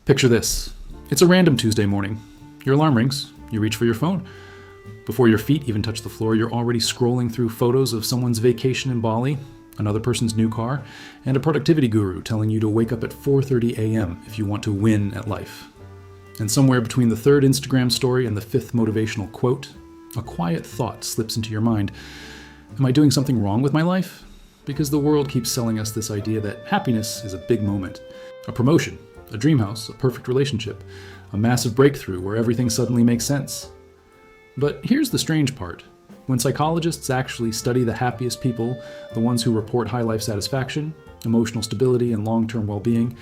Picture this. It's a random Tuesday morning. Your alarm rings. You reach for your phone. Before your feet even touch the floor, you're already scrolling through photos of someone's vacation in Bali, another person's new car, and a productivity guru telling you to wake up at 4:30 a.m. if you want to win at life. And somewhere between the third Instagram story and the fifth motivational quote, a quiet thought slips into your mind. Am I doing something wrong with my life? Because the world keeps selling us this idea that happiness is a big moment, a promotion, a dream house, a perfect relationship, a massive breakthrough where everything suddenly makes sense. But here's the strange part. When psychologists actually study the happiest people, the ones who report high life satisfaction, emotional stability, and long-term well-being,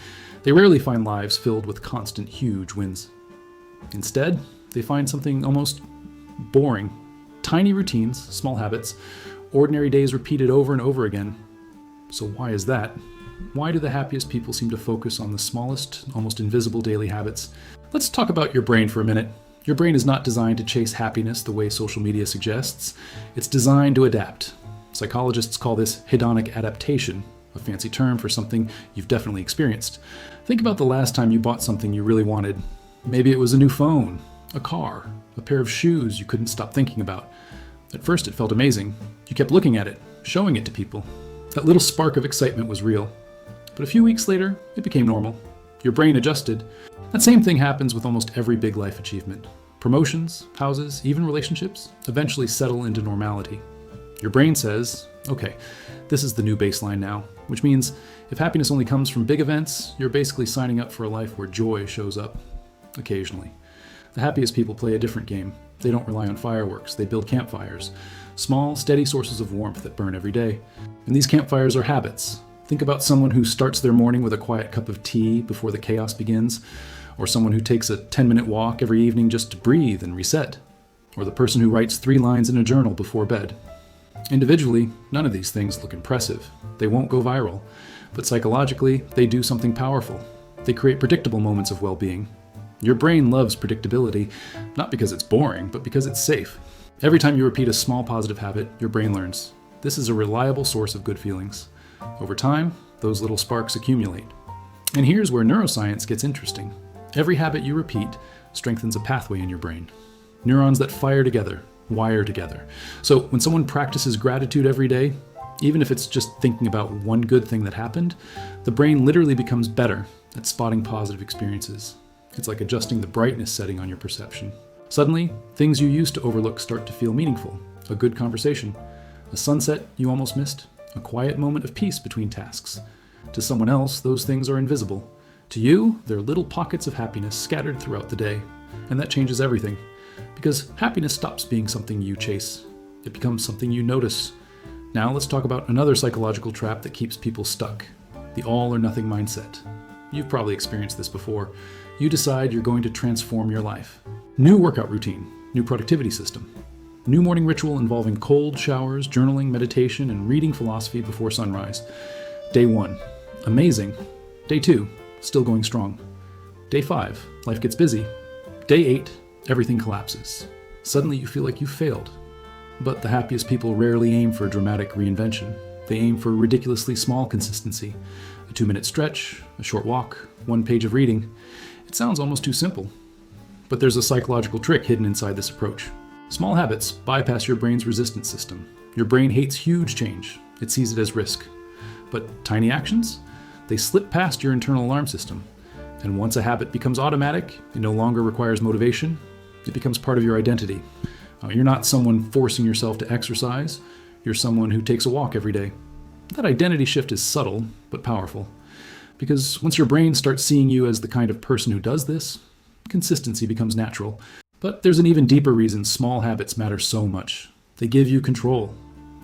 they rarely find lives filled with constant, huge wins. Instead, they find something almost boring. Tiny routines, small habits, ordinary days repeated over and over again. So why is that? Why do the happiest people seem to focus on the smallest, almost invisible daily habits? Let's talk about your brain for a minute. Your brain is not designed to chase happiness the way social media suggests. It's designed to adapt. Psychologists call this hedonic adaptation, a fancy term for something you've definitely experienced. Think about the last time you bought something you really wanted. Maybe it was a new phone, a car, a pair of shoes you couldn't stop thinking about. At first it felt amazing. You kept looking at it, showing it to people. That little spark of excitement was real. But a few weeks later, it became normal. Your brain adjusted. That same thing happens with almost every big life achievement. Promotions, houses, even relationships eventually settle into normality. Your brain says, okay, this is the new baseline now, which means if happiness only comes from big events, you're basically signing up for a life where joy shows up occasionally. The happiest people play a different game. They don't rely on fireworks, they build campfires, small, steady sources of warmth that burn every day. And these campfires are habits. Think about someone who starts their morning with a quiet cup of tea before the chaos begins, or someone who takes a 10-minute walk every evening just to breathe and reset, or the person who writes 3 lines in a journal before bed. Individually, none of these things look impressive. They won't go viral, but psychologically, they do something powerful. They create predictable moments of well-being. Your brain loves predictability, not because it's boring, but because it's safe. Every time you repeat a small positive habit, your brain learns. This is a reliable source of good feelings. Over time, those little sparks accumulate. And here's where neuroscience gets interesting. Every habit you repeat strengthens a pathway in your brain. Neurons that fire together, wire together. So when someone practices gratitude every day, even if it's just thinking about one good thing that happened, the brain literally becomes better at spotting positive experiences. It's like adjusting the brightness setting on your perception. Suddenly, things you used to overlook start to feel meaningful. A good conversation, a sunset you almost missed, a quiet moment of peace between tasks. To someone else, those things are invisible. To you, they're little pockets of happiness scattered throughout the day. And that changes everything. Because happiness stops being something you chase. It becomes something you notice. Now let's talk about another psychological trap that keeps people stuck. The all or nothing mindset. You've probably experienced this before. You decide you're going to transform your life. New workout routine, new productivity system. New morning ritual involving cold showers, journaling, meditation, and reading philosophy before sunrise. Day 1, amazing. Day 2, still going strong. Day 5, life gets busy. Day 8, everything collapses. Suddenly you feel like you failed. But the happiest people rarely aim for dramatic reinvention. They aim for ridiculously small consistency. A 2-minute stretch, a short walk, 1 page of reading. It sounds almost too simple. But there's a psychological trick hidden inside this approach. Small habits bypass your brain's resistance system. Your brain hates huge change. It sees it as risk. But tiny actions? They slip past your internal alarm system. And once a habit becomes automatic, it no longer requires motivation. It becomes part of your identity. You're not someone forcing yourself to exercise. You're someone who takes a walk every day. That identity shift is subtle, but powerful. Because once your brain starts seeing you as the kind of person who does this, consistency becomes natural. But there's an even deeper reason small habits matter so much. They give you control.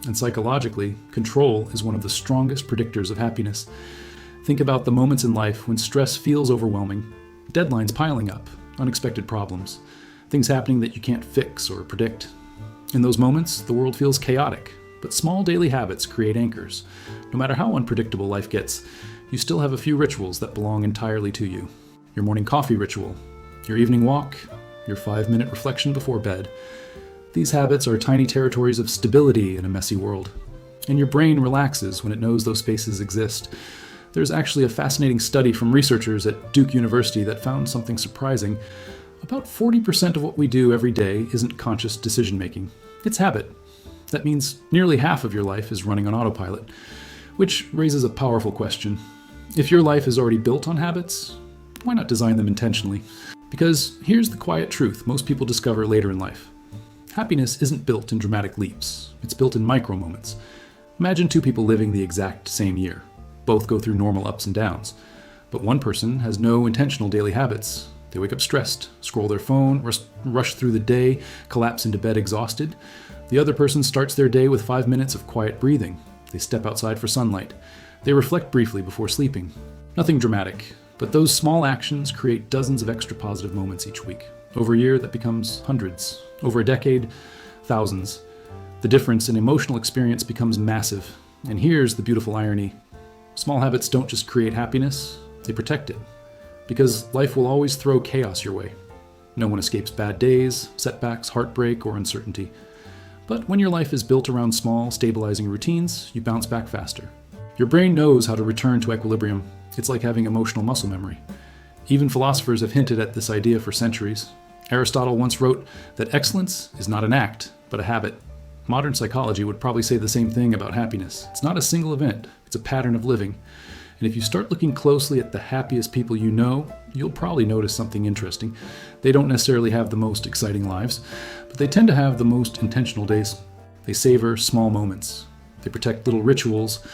And psychologically, control is one of the strongest predictors of happiness. Think about the moments in life when stress feels overwhelming, deadlines piling up, unexpected problems, things happening that you can't fix or predict. In those moments, the world feels chaotic, but small daily habits create anchors. No matter how unpredictable life gets, you still have a few rituals that belong entirely to you. Your morning coffee ritual, your evening walk, your 5-minute reflection before bed. These habits are tiny territories of stability in a messy world. And your brain relaxes when it knows those spaces exist. There's actually a fascinating study from researchers at Duke University that found something surprising. About 40% of what we do every day isn't conscious decision making. It's habit. That means nearly half of your life is running on autopilot, which raises a powerful question. If your life is already built on habits, why not design them intentionally? Because here's the quiet truth most people discover later in life. Happiness isn't built in dramatic leaps. It's built in micro moments. Imagine two people living the exact same year. Both go through normal ups and downs. But one person has no intentional daily habits. They wake up stressed, scroll their phone, rush through the day, collapse into bed exhausted. The other person starts their day with 5 minutes of quiet breathing. They step outside for sunlight. They reflect briefly before sleeping. Nothing dramatic, but those small actions create dozens of extra positive moments each week. Over a year, that becomes hundreds. Over a decade, thousands. The difference in emotional experience becomes massive. And here's the beautiful irony. Small habits don't just create happiness, they protect it. Because life will always throw chaos your way. No one escapes bad days, setbacks, heartbreak, or uncertainty. But when your life is built around small, stabilizing routines, you bounce back faster. Your brain knows how to return to equilibrium. It's like having emotional muscle memory. Even philosophers have hinted at this idea for centuries. Aristotle once wrote that excellence is not an act, but a habit. Modern psychology would probably say the same thing about happiness. It's not a single event, it's a pattern of living. And if you start looking closely at the happiest people you know, you'll probably notice something interesting. They don't necessarily have the most exciting lives, but they tend to have the most intentional days. They savor small moments. They protect little rituals.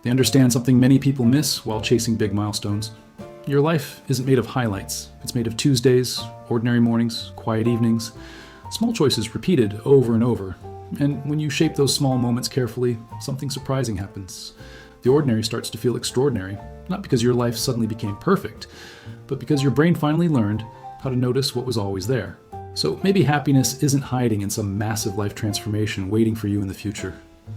They understand something many people miss while chasing big milestones. Your life isn't made of highlights. It's made of Tuesdays, ordinary mornings, quiet evenings, small choices repeated over and over. And when you shape those small moments carefully, something surprising happens. The ordinary starts to feel extraordinary, not because your life suddenly became perfect, but because your brain finally learned how to notice what was always there. So maybe happiness isn't hiding in some massive life transformation waiting for you in the future.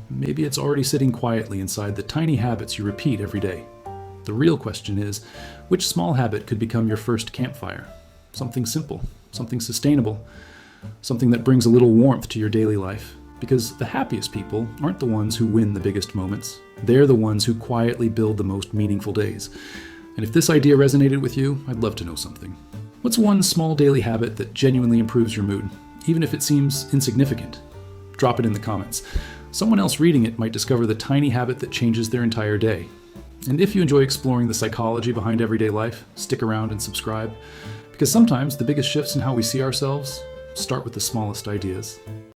Maybe it's already sitting quietly inside the tiny habits you repeat every day. The real question is, which small habit could become your first campfire? Something simple, something sustainable, something that brings a little warmth to your daily life. Because the happiest people aren't the ones who win the biggest moments. They're the ones who quietly build the most meaningful days. And if this idea resonated with you, I'd love to know something. What's one small daily habit that genuinely improves your mood, even if it seems insignificant? Drop it in the comments. Someone else reading it might discover the tiny habit that changes their entire day. And if you enjoy exploring the psychology behind everyday life, stick around and subscribe. Because sometimes the biggest shifts in how we see ourselves start with the smallest ideas.